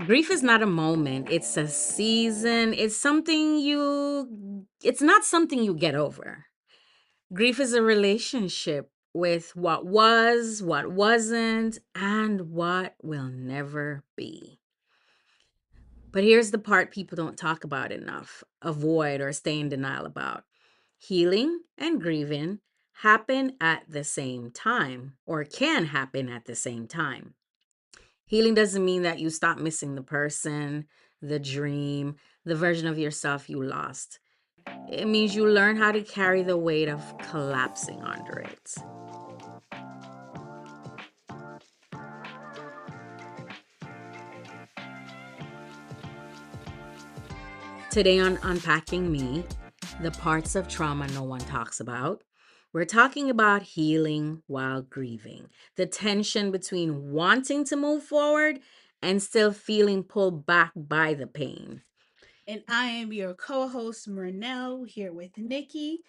Grief is not a moment, it's a season. It's not something you get over. Grief is a relationship with what was, what wasn't, and what will never be. But here's the part people don't talk about enough, avoid, or stay in denial about. Healing and grieving happen at the same time, or can happen at the same time. Healing doesn't mean that you stop missing the person, the dream, the version of yourself you lost. It means you learn how to carry the weight of collapsing under it. Today on Unpacking Me, the parts of trauma no one talks about, we're talking about healing while grieving, the tension between wanting to move forward and still feeling pulled back by the pain. And I am your co host, Murnell, here with Nikki.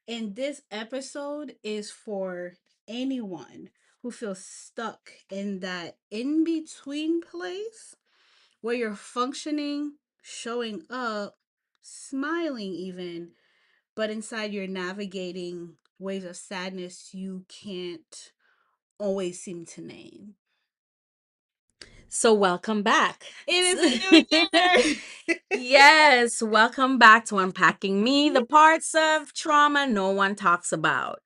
And this episode is for anyone who feels stuck in that in between place where you're functioning, showing up, smiling even, but inside you're navigating waves of sadness you can't always seem to name. So, welcome back. It is a new year. Yes, welcome back to Unpacking Me, the parts of trauma no one talks about.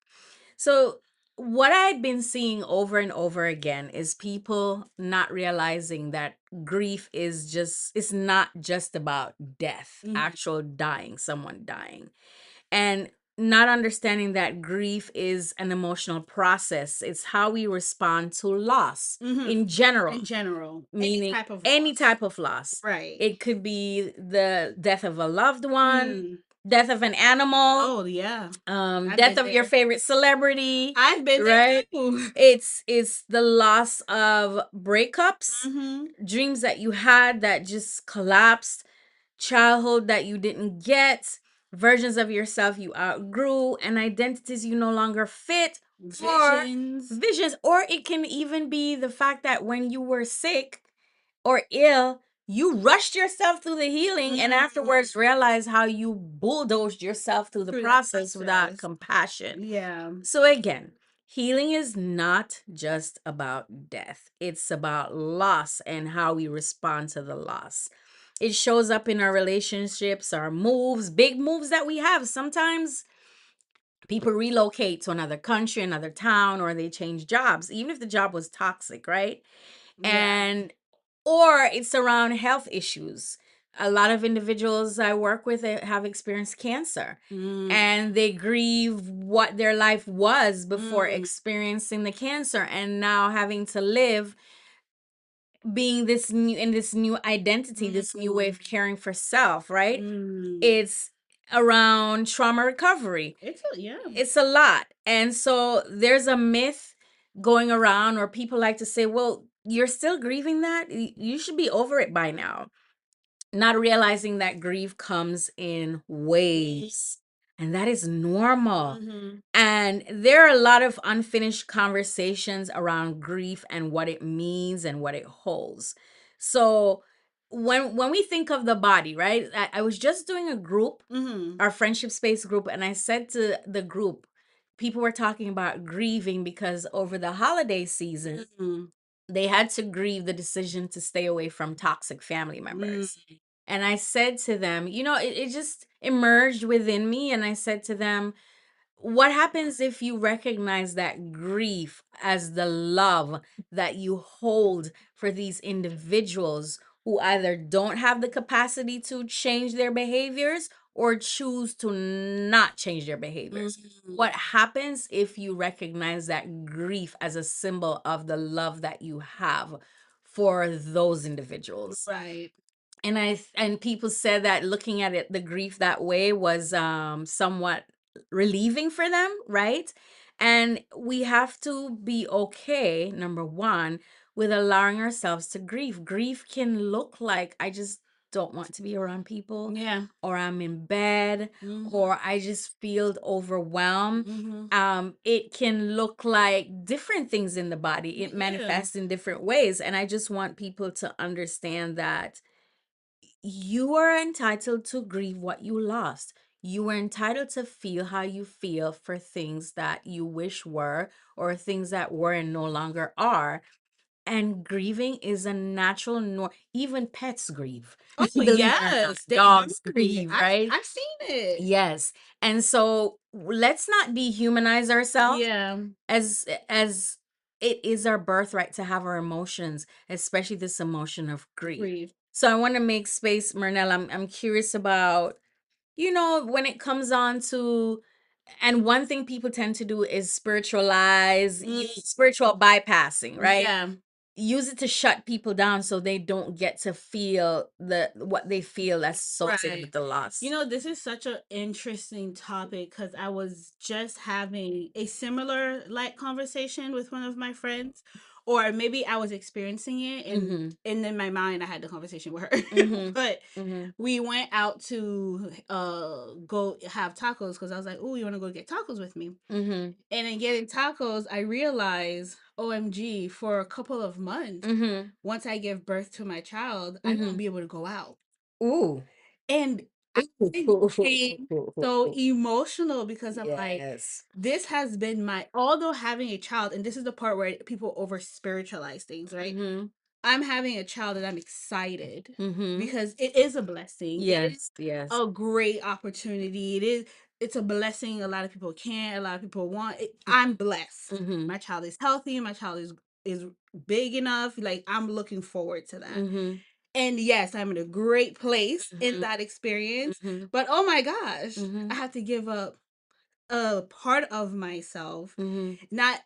So, what I've been seeing over and over again is people not realizing that grief it's not just about death, Mhm. actual dying, someone dying. And not understanding that grief is an emotional process. It's how we respond to loss in general, In general, meaning type of any loss. type of loss. Right. It could be the death of a loved one, Mm. death of an animal, Oh yeah, I've death been of your there. favorite celebrity, I've been there right? too. It's the loss of breakups, Mm-hmm. dreams that you had that just collapsed, childhood that you didn't get, versions of yourself you outgrew, and identities you no longer fit, or Visions. visions. Or it can even be the fact that when you were sick or ill, you rushed yourself through the healing and afterwards realized how you bulldozed yourself through the Through that process without process. compassion. Yeah. So again, healing is not just about death. It's about loss and how we respond to the loss. It shows up in our relationships, our moves, big moves that we have. Sometimes people relocate to another country, another town, or they change jobs, even if the job was toxic, right? Yeah. And or it's around health issues. A lot of individuals I work with have experienced cancer Mm. and they grieve what their life was before Mm. experiencing the cancer and now having to live being this new identity, this new way of caring for self, right? Mm. It's around trauma recovery. Yeah. It's a lot. And so there's a myth going around where people like to say, well, you're still grieving that? You should be over it by now. Not realizing that grief comes in waves and that is normal. Mm-hmm. And there are a lot of unfinished conversations around grief and what it means and what it holds. So when we think of the body, right? I was just doing a group, Mm-hmm. our friendship space group, and I said to the group, people were talking about grieving because over the holiday season, Mm-hmm. they had to grieve the decision to stay away from toxic family members. And I said to them, it just emerged within me. And I said to them, what happens if you recognize that grief as the love that you hold for these individuals who either don't have the capacity to change their behaviors or choose to not change their behaviors? What happens if you recognize that grief as a symbol of the love that you have for those individuals? Right. And people said that looking at it, the grief that way was somewhat relieving for them, right? And we have to be okay, number one, with allowing ourselves to grieve. Grief can look like I just don't want to be around people, Yeah. or I'm in bed, Mm-hmm. or I just feel overwhelmed. Mm-hmm. It can look like different things in the body. It Yeah. manifests in different ways. And I just want people to understand that you are entitled to grieve what you lost. You are entitled to feel how you feel for things that you wish were, or things that were and no longer are. And grieving is a natural even pets grieve. Oh Believe it or not, yes, they do. dogs grieve, right? I've seen it. Yes. And so let's not dehumanize ourselves, Yeah. as it is our birthright to have our emotions, especially this emotion of grief. Grieve. So I want to make space, Mernell. I'm curious about, when it comes on to, and one thing people tend to do is spiritualize, spiritual bypassing, right? Yeah. Use it to shut people down so they don't get to feel what they feel that's associated Right. with the loss. This is such an interesting topic because I was just having a similar like conversation with one of my friends, or maybe I was experiencing it, Mm-hmm. and in my mind I had the conversation with her. Mm-hmm. But Mm-hmm. we went out to go have tacos because I was like, "Oh, you want to go get tacos with me?" Mm-hmm. And in getting tacos, I realized, OMG, for a couple of months, Mm-hmm. once I give birth to my child, I Mm-hmm. won't be able to go out. Ooh. And I became so emotional because I'm like, Yes. this has been although having a child, and this is the part where people over spiritualize things, right? Mm-hmm. I'm having a child and I'm excited Mm-hmm. because it is a blessing. It is Yes. Yes. a great opportunity. It's a blessing a lot of people can't, a lot of people want. I'm blessed. Mm-hmm. My child is healthy, my child is big enough. Like I'm looking forward to that. Mm-hmm. And yes, I'm in a great place in Mm-hmm. that experience. Mm-hmm. But oh my gosh, Mm-hmm. I have to give up a part of myself, Mm-hmm. not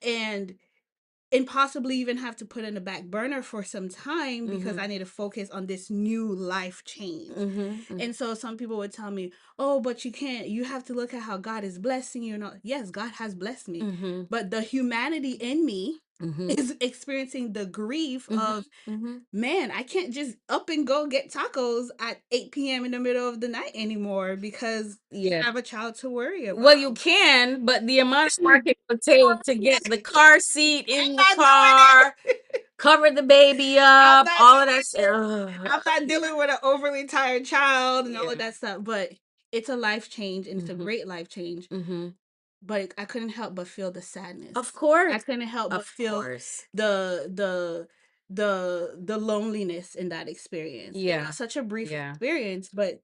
and possibly even have to put in the back burner for some time because Mm-hmm. I need to focus on this new life change. Mm-hmm. And so some people would tell me, "Oh, but you can't. You have to look at how God is blessing you." And all. Yes, God has blessed me, Mm-hmm. but the humanity in me Mm-hmm. is experiencing the grief Mm-hmm. of, Mm-hmm. man, I can't just up and go get tacos at 8 p.m. in the middle of the night anymore because Yeah. I have a child to worry Well, you about. can, but the amount of work it would take to get the car seat I'm in the not car, doing it. cover the baby I'm up, not all of doing that it. stuff. I'm not dealing with an overly tired child and all Yeah. of that stuff. But it's a life change and it's a Mm-hmm. great life change. Mm-hmm. But I couldn't help but feel the Of sadness. I course. couldn't help but Of feel course. the the the loneliness in that experience. It Yeah. was such a brief Yeah. experience, but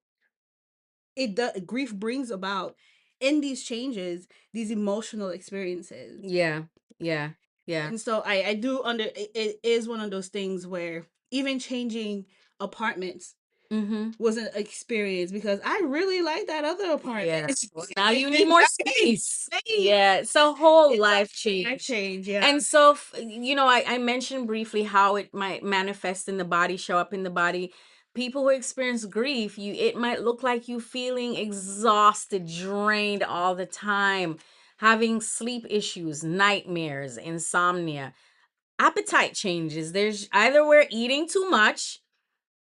grief brings about in these changes these emotional experiences. Yeah. Yeah. Yeah. And so I do it is one of those things where even changing apartments Mm-hmm. was an experience because I really like that other apartment. Yeah. Well, now you need And more same, space. same. Yeah. It's a whole It's life a life change. change, yeah. And so, I mentioned briefly how it might manifest in the body, show up in the body. People who experience grief, it might look like you feeling exhausted, drained all the time, having sleep issues, nightmares, insomnia, appetite changes. There's either we're eating too much,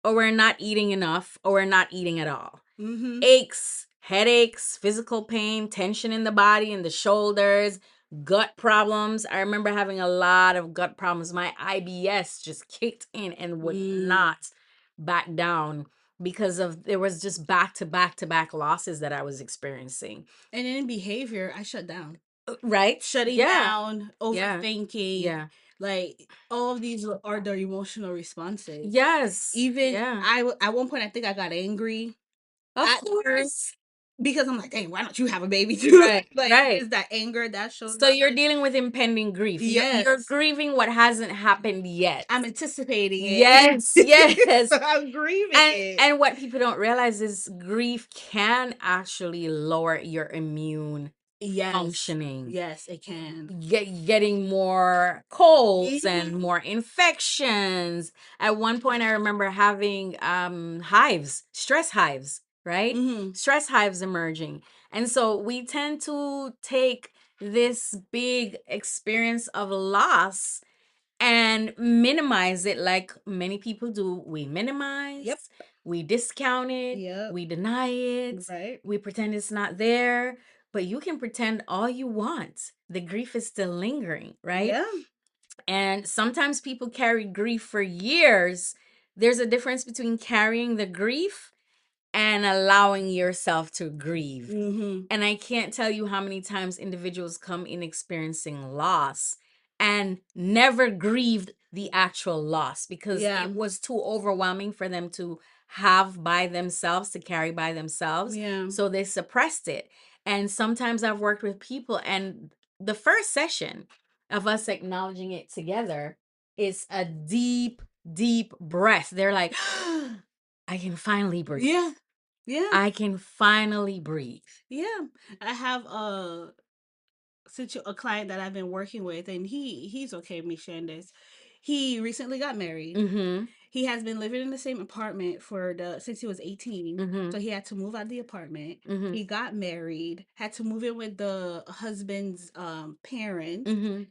or we're not eating enough, or we're not eating at all. Mm-hmm. Aches, headaches, physical pain, tension in the body, in the shoulders, gut problems. I remember having a lot of gut problems. My IBS just kicked in and would Mm. not back down because of there was just back to back to back losses that I was experiencing. And in behavior, I shut down. Right? Shutting Yeah. down, Yeah. overthinking, Yeah. like all of these are the emotional responses. Yes. Even Yeah. at one point I think I got angry Of at her course. because I'm like, "Dang, why don't you have a baby too?" Right. Like Right. it's that anger that shows So up. you're dealing with impending grief. You're Yes. grieving what hasn't happened yet. I'm anticipating Yes, it. yes. So I'm grieving And it. and what people don't realize is grief can actually lower your immune Yes. functioning. Yes, it can. Getting more colds Mhm. and more infections. At one point I remember having hives, stress hives, right? Mhm. Stress hives emerging. And so we tend to take this big experience of loss and minimize it like many people do. We Yep. minimize, We discount it, Yep. we deny it, Right. we pretend it's not there. But you can pretend all you want. The grief is still lingering, right? Yeah. And sometimes people carry grief for years. There's a difference between carrying the grief and allowing yourself to grieve. Mm-hmm. And I can't tell you how many times individuals come in experiencing loss and never grieved the actual loss because Yeah. it was too overwhelming for them to have by themselves, to carry by themselves. Yeah. So they suppressed it. And sometimes I've worked with people, and the first session of us acknowledging it together is a deep, deep breath. They're like, I can finally breathe. Yeah. Yeah. I can finally breathe. Yeah. I have a client that I've been working with, and he's okay with me sharing this. He recently got married. Mm-hmm. He has been living in the same apartment for the since he was 18. Mm-hmm. So he had to move out the apartment. Mm-hmm. He got married, had to move in with the husband's parents. Mm-hmm.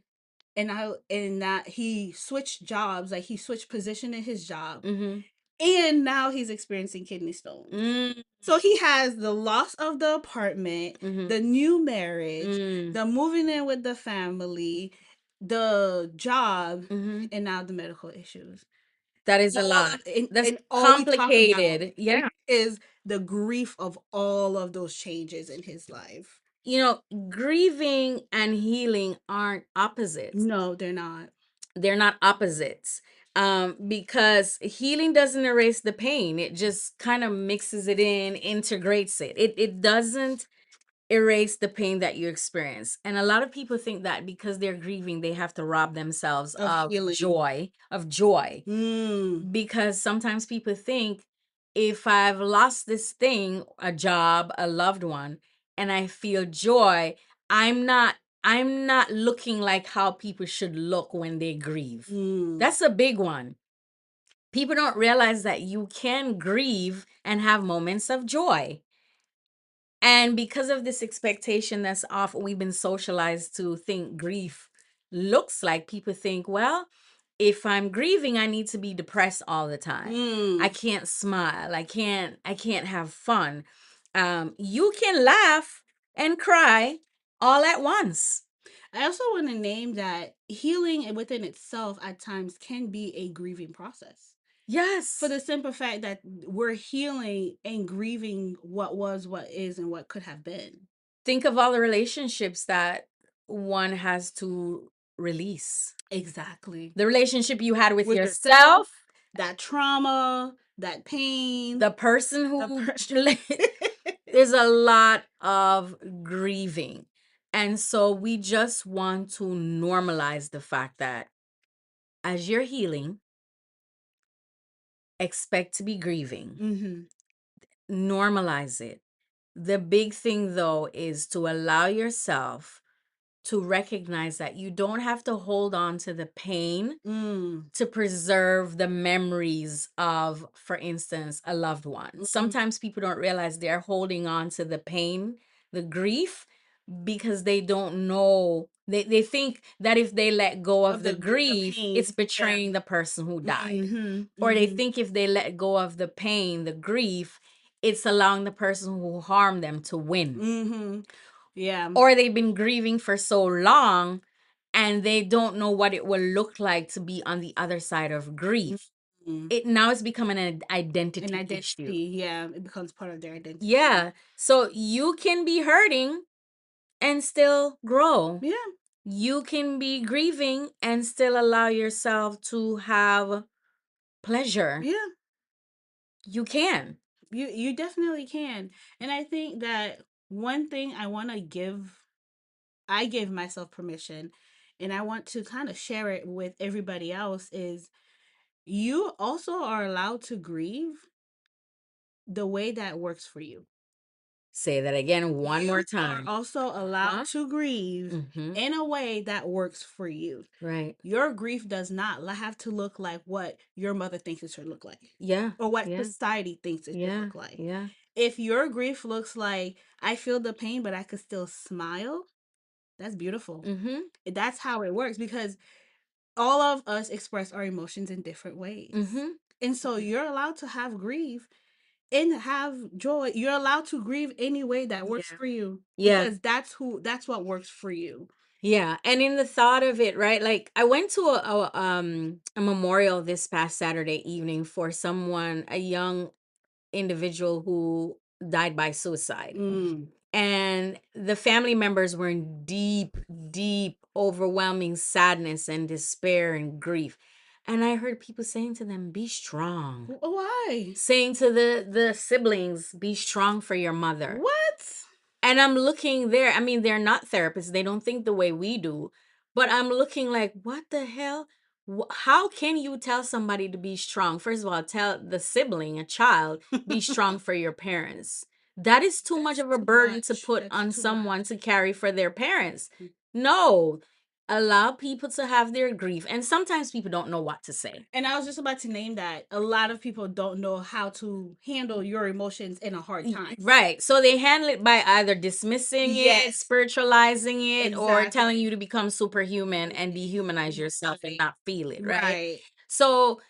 And that he switched jobs, like he switched position in his job. Mm-hmm. And now he's experiencing kidney stones. Mm-hmm. So he has the loss of the apartment, Mm-hmm. the new marriage, Mm-hmm. the moving in with the family, the job, Mm-hmm. and now the medical issues. That is a All lot. of That's and all we talk about complicated. Yeah. is the grief of all of those changes in his life. You know, grieving and healing aren't opposites. No, they're not. They're not opposites. Because healing doesn't erase the pain. It just kind of mixes it in, integrates it. It doesn't erase the pain that you experience. And a lot of people think that because they're grieving, they have to rob themselves Of healing. of joy. Mm. Because sometimes people think if I've lost this thing, a job, a loved one, and I feel joy, I'm not I'm not looking like how people should look when they grieve. Mm. That's a big one. People don't realize that you can grieve and have moments of joy. And because of this expectation that's off, we've been socialized to think grief looks like, people think, well, if I'm grieving, I need to be depressed all the time. I Mm. can't smile. I can't have fun. You can laugh and cry all at once. I also want to name that healing within itself at times can be a grieving process. For Yes. the simple fact that we're healing and grieving what was, what is, and what could have been. Think of all the relationships that one has to release. Exactly. The relationship you had with With yourself, yourself, that trauma, that pain, the person the who per- there's a lot of grieving. And so we just want to normalize the fact that as you're healing, expect to be grieving. Mm-hmm. Normalize it. The big thing though is to allow yourself to recognize that you don't have to hold on to the pain Mm. to preserve the memories of, for instance, a loved one. Mm-hmm. Sometimes people don't realize they're holding on to the pain, the grief, because they don't know. They think that if they let go of Of the the grief, it's pain. Yeah. betraying the person who died. Mm-hmm. Or they Mm-hmm. think if they let go of the pain, the grief, it's allowing the person who harmed them to win. Mm-hmm. Yeah. Or they've been grieving for so long and they don't know what it will look like to be on the other side of grief. Mm-hmm. It now is becoming an An identity issue. identity. Yeah. It becomes part of their identity. Yeah. So you can be hurting and still grow. Yeah. You can be grieving and still allow yourself to have pleasure. Yeah. You can. You definitely can. And I think that one thing I give myself permission, and I want to kind of share it with everybody else, is you also are allowed to grieve the way that works for you. Say that again one You more are time. also allowed Huh? to grieve Mm-hmm. in a way that works for you. Right. Your grief does not have to look like what your mother thinks it should look like, Yeah. or what Yeah. society thinks it should Yeah. look like. Yeah. If your grief looks like, I feel the pain, but I could still smile, that's beautiful. Mm-hmm. That's how it works, because all of us express our emotions in different ways. Mm-hmm. And so you're allowed to have grief and have joy. You're allowed to grieve any way that works Yeah. for you, Yeah. because that's what works for you. Yeah, and in the thought of it, right? Like I went to a memorial this past Saturday evening for someone, a young individual who died by suicide. Mm. And the family members were in deep, deep, overwhelming sadness and despair and grief. And I heard people saying to them, "Be strong." Why? Saying to the siblings, "Be strong for your mother." What? And I'm looking there. I mean, they're not therapists. They don't think the way we do. But I'm looking like, what the hell? How can you tell somebody to be strong? First of all, tell the sibling, a child, be strong for your parents. That is too much That's of a too burden to much. put That's on too someone much. to carry for their parents. No, allow people to have their grief. And sometimes people don't know what to say. And I was just about to name that. A lot of people don't know how to handle your emotions in a hard time. Right. So they handle it by either dismissing it, Yes, spiritualizing it, or telling you exactly. to become superhuman and dehumanize yourself and Right. not feel it, right? Right. So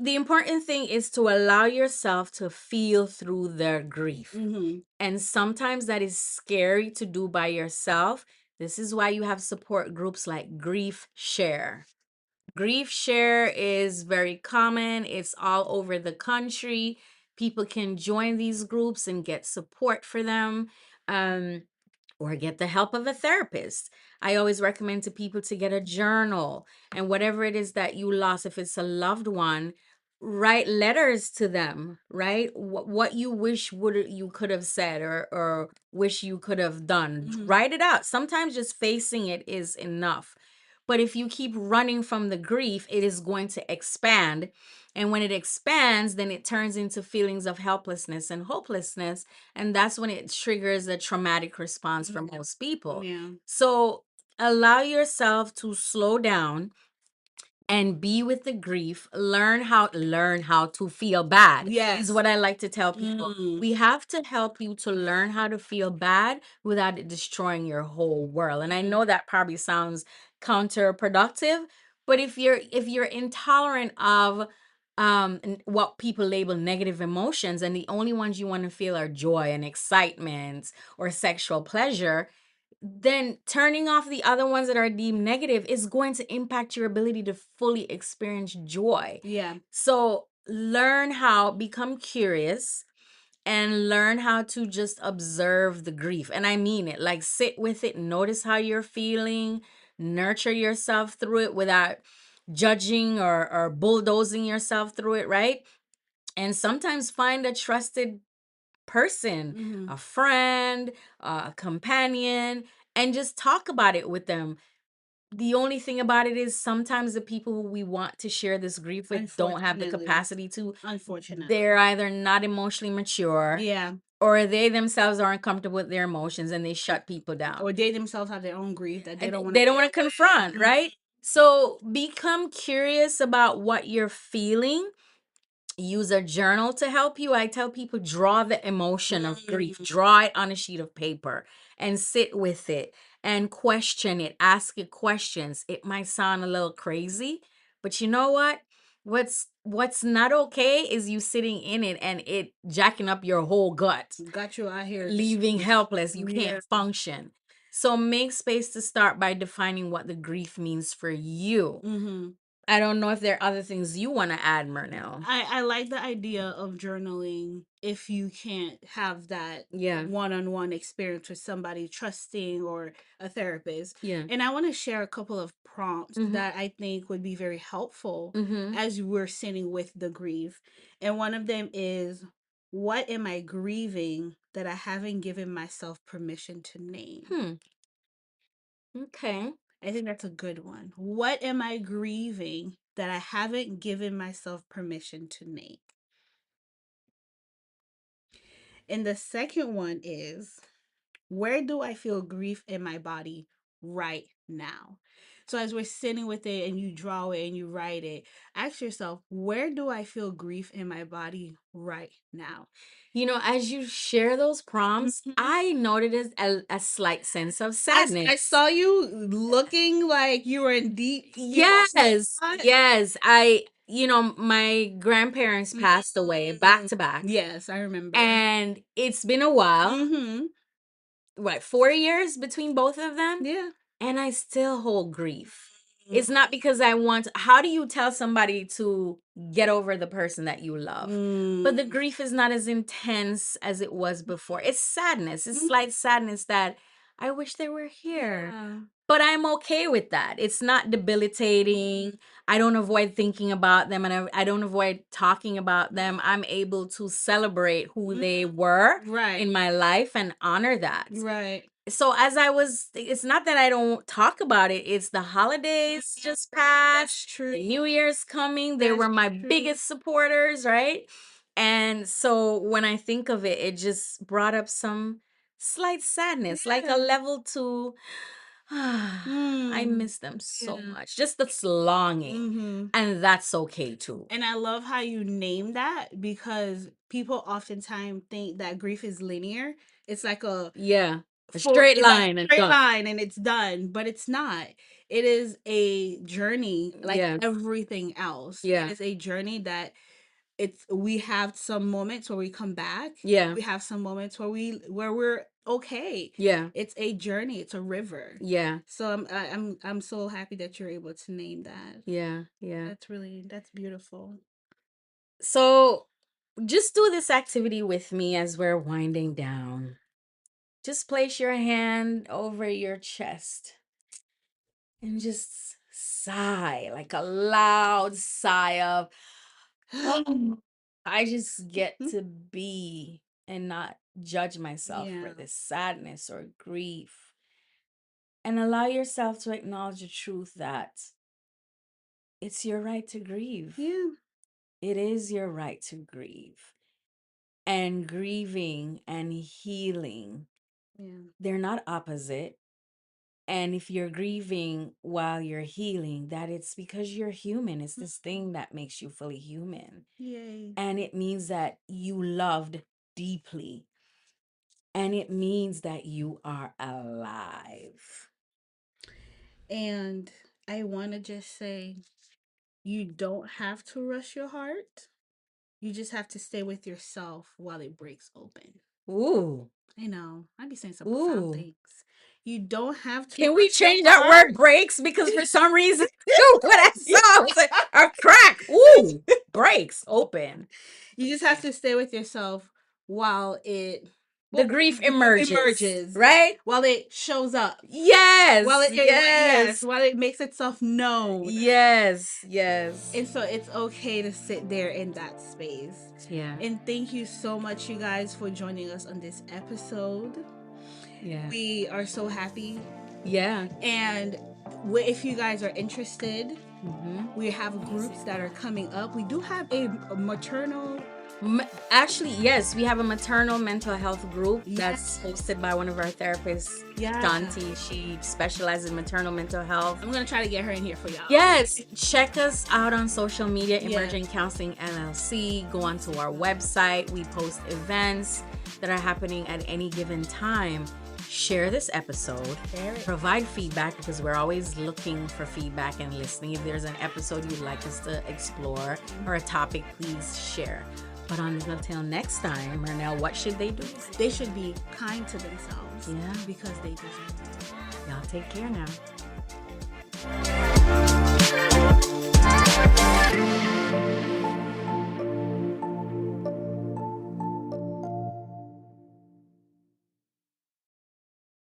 the important thing is to allow yourself to feel through their grief. Mm-hmm. And sometimes that is scary to do by yourself. This is why you have support groups like Grief Share. Grief Share is very common. It's all over the country. People can join these groups and get support for them. Um, or get the help of a therapist. I always recommend to people to get a journal and whatever it is that you lost, if it's a loved one, write letters to them, right? What you wish would you could have said or wish you could have done. Mm-hmm. Write it out. Sometimes just facing it is enough. But if you keep running from the grief, it is going to expand. And when it expands, then it turns into feelings of helplessness and hopelessness, and that's when it triggers a traumatic response for most people. Yeah. So allow yourself to slow down and be with the grief. Learn how to feel bad is Yes. what I like to tell people. Mm. We have to help you to learn how to feel bad without it destroying your whole world. And I know that probably sounds counterproductive, but if you're intolerant of what people label negative emotions, and the only ones you want to feel are joy and excitement or sexual pleasure, then turning off the other ones that are deemed negative is going to impact your ability to fully experience joy. Yeah. So become curious and learn how to just observe the grief. And I mean it, like sit with it, notice how you're feeling, nurture yourself through it without judging or bulldozing yourself through it, right? And sometimes find a trusted person, Mm-hmm. a friend, a companion, and just talk about it with them. The only thing about it is sometimes the people who we want to share this grief with don't have the Unfortunately. capacity to. They're Unfortunately. either not emotionally mature Yeah. or they themselves aren't comfortable with their emotions and they shut people down. Or they themselves have their own grief that they And don't want to they don't deal want to with. confront, Mhm. right? So become curious about what you're feeling. Use a journal to help you. I tell people draw the emotion of grief, draw it on a sheet of paper and sit with it and question it, ask it questions. It might sound a little crazy, but you know what? What's not okay is you sitting in it and it jacking up your whole gut, Got you out here. leaving helpless. You Yeah. can't function. So make space to start by defining what the grief means for you. Mm-hmm. I don't know if there are other things you want to add, Murnell. I like the idea of journaling if you can't have that Yeah. one-on-one experience with somebody trusting or a therapist. Yeah. And I want to share a couple of prompts Mhm. that I think would be very helpful Mhm. as we're sitting with the grief. And one of them is, what am I grieving that I haven't given myself permission to name? Hmm. Okay. I think that's a good one. What am I grieving that I haven't given myself permission to name? And the second one is, where do I feel grief in my body right now? So as we're sitting with it and you draw it and you write it, ask yourself, where do I feel grief in my body right now? You know, as you share those prompts, Mhm. I noted a slight sense of I sadness. saw you looking like you were in deep emotional Yes. thought. Yes. my grandparents passed away back to back. Yes, I remember. And it's been a while. Mm-hmm. What, 4 years between both of them? Yeah. And I still hold grief. It's not because I want. How do you tell somebody to get over the person that you love? But the grief is not as intense as it was before. It's sadness. It's slight sadness that I wish they were here. Yeah. But I'm okay with that. It's not debilitating. I don't avoid thinking about them, and I don't avoid talking about them. I'm able to celebrate who they were Right. in my life and honor that. Right. So it's not that I don't talk about it. It's the holidays just passed. That's true. The New Year's coming. They That's were my true. biggest supporters, right? And so when I think of it, it just brought up some slight sadness, like a Yeah. level 2. I miss them so Yeah. much. Just this longing. Mm-hmm. And that's okay too. And I love how you name that, because people oftentimes think that grief is linear. It's like a Yeah. A full, straight it's like line and straight done. line and it's done, but it's not. It is a journey like Yeah. everything else. Yeah. It is a journey that we have some moments where we come back. Yeah. We have some moments where we're okay. Yeah. It's a journey. It's a river. Yeah. So I'm so happy that you're able to name that. Yeah. Yeah. That's beautiful. So just do this activity with me as we're winding down. Just place your hand over your chest and just sigh, like a loud sigh of, I just get to be and not judge myself Yeah. for this sadness or grief. And allow yourself to acknowledge the truth that it's your right to grieve. Yeah. It is your right to grieve. And grieving and healing, Yeah. they're not opposite. And if you're grieving while you're healing, that it's because you're human. It's this thing that makes you fully human. Yay. And it means that you loved deeply. And it means that you are alive. And I want to just say, you don't have to rush your heart. You just have to stay with yourself while it breaks open. Ooh. I know. I'd be saying some profound Ooh. things. You don't have to. Can we rush your change that heart. word breaks? Because for some reason, what I saw was a crack. Ooh, breaks open. You just have to stay with yourself while The grief emerges, right? while it shows up. Yes, While yes, while it makes itself known. yes, yes. And so it's okay to sit there in that space. Yeah, And thank you so much, you guys, for joining us on this episode. yeah, We are so happy. yeah. And if you guys are interested, we have groups that are coming up. We do have a maternal. Actually, yes, we have a maternal mental health group that's Yes. hosted by one of our therapists, Yeah. Shanti. She specializes in maternal mental health. I'm gonna try to get her in here for y'all. Yes, check us out on social media, Yeah. Emerging Counseling LLC. Go onto our website. We post events that are happening at any given time. Share this episode. Share it. Provide feedback, because we're always looking for feedback and listening. If there's an episode you'd like us to explore or a topic, please share. But until next time, Mernell, what should they do? They should be kind to themselves. Yeah. Because they deserve it. Y'all take care now.